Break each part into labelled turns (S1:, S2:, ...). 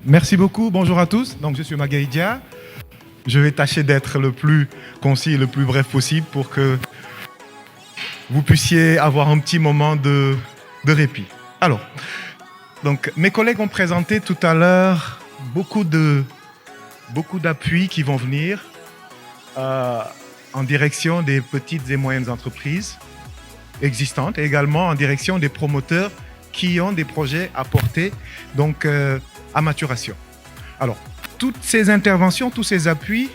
S1: Merci beaucoup, bonjour à tous. Donc, je suis Magaïdia. Je vais tâcher d'être le plus concis et le plus bref possible pour que vous puissiez avoir un petit moment de répit. Alors, donc, mes collègues ont présenté tout à l'heure beaucoup d'appuis qui vont venir en direction des petites et moyennes entreprises existantes et également en direction des promoteurs qui ont des projets à porter donc, à maturation. Alors, toutes ces interventions, tous ces appuis,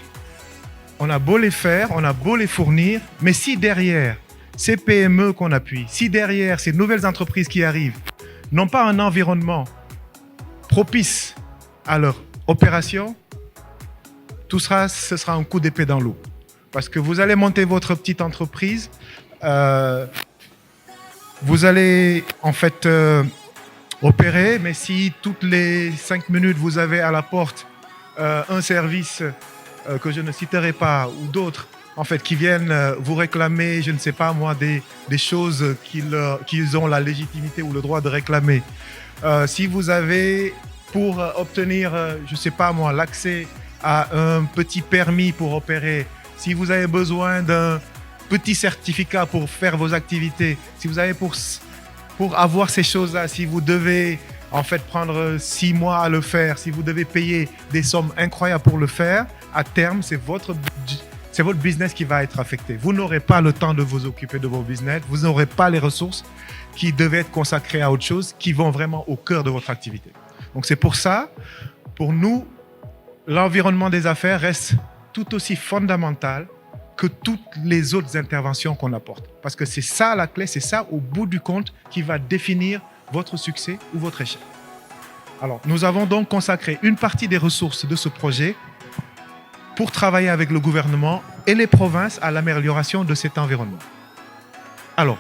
S1: on a beau les faire, on a beau les fournir, mais si derrière ces PME qu'on appuie, si derrière ces nouvelles entreprises qui arrivent n'ont pas un environnement propice à leur opération, ce sera un coup d'épée dans l'eau. Parce que vous allez monter votre petite entreprise, vous allez en fait opérer, mais si toutes les 5 minutes vous avez à la porte un service que je ne citerai pas ou d'autres en fait qui viennent vous réclamer, je ne sais pas moi, des choses qu'ils ont la légitimité ou le droit de réclamer. Si vous avez pour obtenir, je ne sais pas moi, l'accès à un petit permis pour opérer, si vous avez besoin d'un petit certificat pour faire vos activités, si vous avez pour avoir ces choses-là, si vous devez en fait prendre 6 mois à le faire, si vous devez payer des sommes incroyables pour le faire, à terme, c'est votre business qui va être affecté. Vous n'aurez pas le temps de vous occuper de vos business, vous n'aurez pas les ressources qui devaient être consacrées à autre chose, qui vont vraiment au cœur de votre activité. Donc c'est pour ça, pour nous, l'environnement des affaires reste tout aussi fondamental que toutes les autres interventions qu'on apporte. Parce que c'est ça la clé, c'est ça au bout du compte qui va définir votre succès ou votre échec. Alors, nous avons donc consacré une partie des ressources de ce projet pour travailler avec le gouvernement et les provinces à l'amélioration de cet environnement. Alors,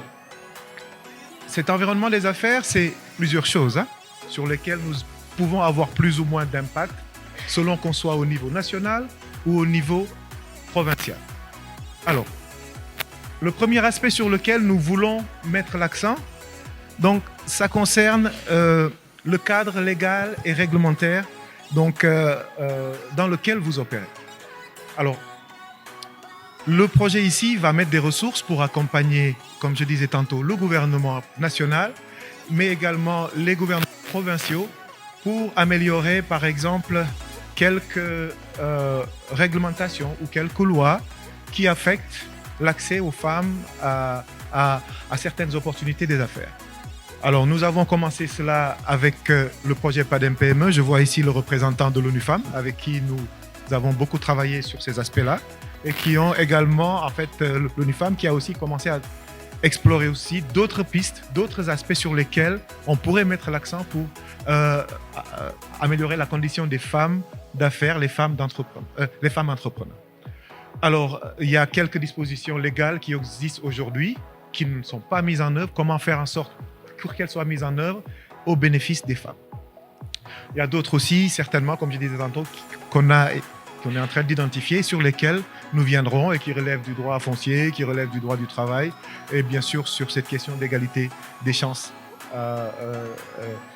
S1: cet environnement des affaires, c'est plusieurs choses sur lesquelles nous pouvons avoir plus ou moins d'impact selon qu'on soit au niveau national ou au niveau provincial. Alors, le premier aspect sur lequel nous voulons mettre l'accent, donc, ça concerne le cadre légal et réglementaire donc, dans lequel vous opérez. Alors, le projet ici va mettre des ressources pour accompagner, comme je disais tantôt, le gouvernement national, mais également les gouvernements provinciaux pour améliorer, par exemple, quelques réglementations ou quelques lois qui affectent l'accès aux femmes à certaines opportunités des affaires. Alors, nous avons commencé cela avec le projet PADEM PME. Je vois ici le représentant de l'ONU Femmes, avec qui nous avons beaucoup travaillé sur ces aspects-là, et qui ont également, en fait, l'ONU Femmes qui a aussi commencé à explorer aussi d'autres pistes, d'autres aspects sur lesquels on pourrait mettre l'accent pour améliorer la condition des femmes d'affaires, les femmes entrepreneurs. Alors, il y a quelques dispositions légales qui existent aujourd'hui, qui ne sont pas mises en œuvre. Comment faire en sorte pour qu'elles soient mises en œuvre au bénéfice des femmes. Il y a d'autres aussi, certainement, comme je disais tantôt, qu'on est en train d'identifier, sur lesquels nous viendrons et qui relèvent du droit foncier, qui relèvent du droit du travail, et bien sûr sur cette question d'égalité des chances.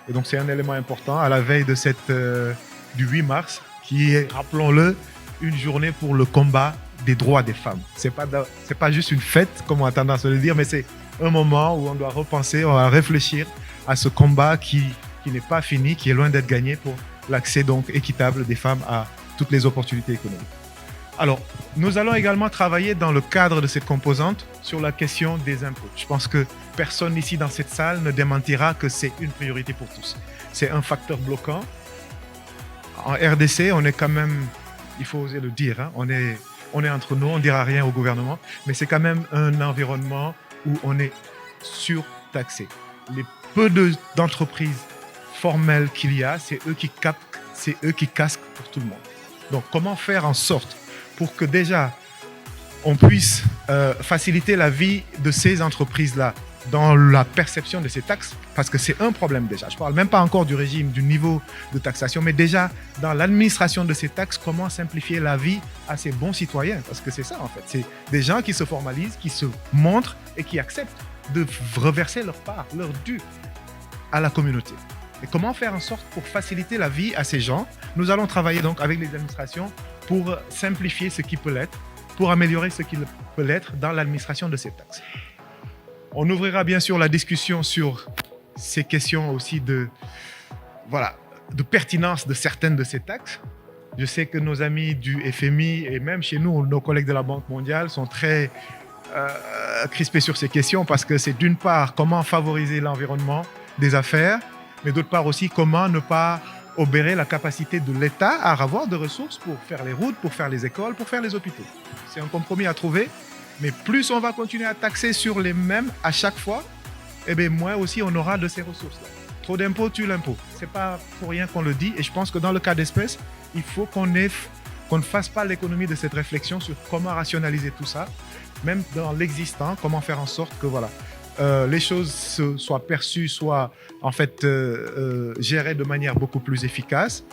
S1: Et donc c'est un élément important à la veille de du 8 mars, qui est, rappelons-le, une journée pour le combat des droits des femmes. C'est pas juste une fête, comme on a tendance à le dire, mais c'est un moment où on doit repenser, on va réfléchir à ce combat qui n'est pas fini, qui est loin d'être gagné pour l'accès donc équitable des femmes à toutes les opportunités économiques. Alors, nous allons également travailler dans le cadre de cette composante sur la question des impôts. Je pense que personne ici dans cette salle ne démentira que c'est une priorité pour tous. C'est un facteur bloquant. En RDC, on est quand même, il faut oser le dire, on est entre nous, on ne dira rien au gouvernement, mais c'est quand même un environnement où on est surtaxé. Les peu d'entreprises formelles qu'il y a, c'est eux qui captent, c'est eux qui casquent pour tout le monde. Donc, comment faire en sorte pour que déjà, on puisse faciliter la vie de ces entreprises-là dans la perception de ces taxes, parce que c'est un problème déjà. Je ne parle même pas encore du régime, du niveau de taxation, mais déjà dans l'administration de ces taxes, comment simplifier la vie à ces bons citoyens, parce que c'est ça en fait. C'est des gens qui se formalisent, qui se montrent et qui acceptent de reverser leur part, leur dû à la communauté. Et comment faire en sorte pour faciliter la vie à ces gens? Nous allons travailler donc avec les administrations pour simplifier ce qui peut l'être, pour améliorer ce qui peut l'être dans l'administration de ces taxes. On ouvrira bien sûr la discussion sur ces questions aussi de pertinence de certaines de ces taxes. Je sais que nos amis du FMI et même chez nous, nos collègues de la Banque mondiale sont très crispés sur ces questions parce que c'est d'une part comment favoriser l'environnement des affaires, mais d'autre part aussi comment ne pas obérer la capacité de l'État à avoir de ressources pour faire les routes, pour faire les écoles, pour faire les hôpitaux. C'est un compromis à trouver. Mais plus on va continuer à taxer sur les mêmes à chaque fois, eh bien moins aussi on aura de ces ressources-là. Trop d'impôts tue l'impôt. Ce n'est pas pour rien qu'on le dit. Et je pense que dans le cas d'espèce, il faut qu'on ne fasse pas l'économie de cette réflexion sur comment rationaliser tout ça, même dans l'existant, comment faire en sorte que les choses soient perçues, soient en fait gérées de manière beaucoup plus efficace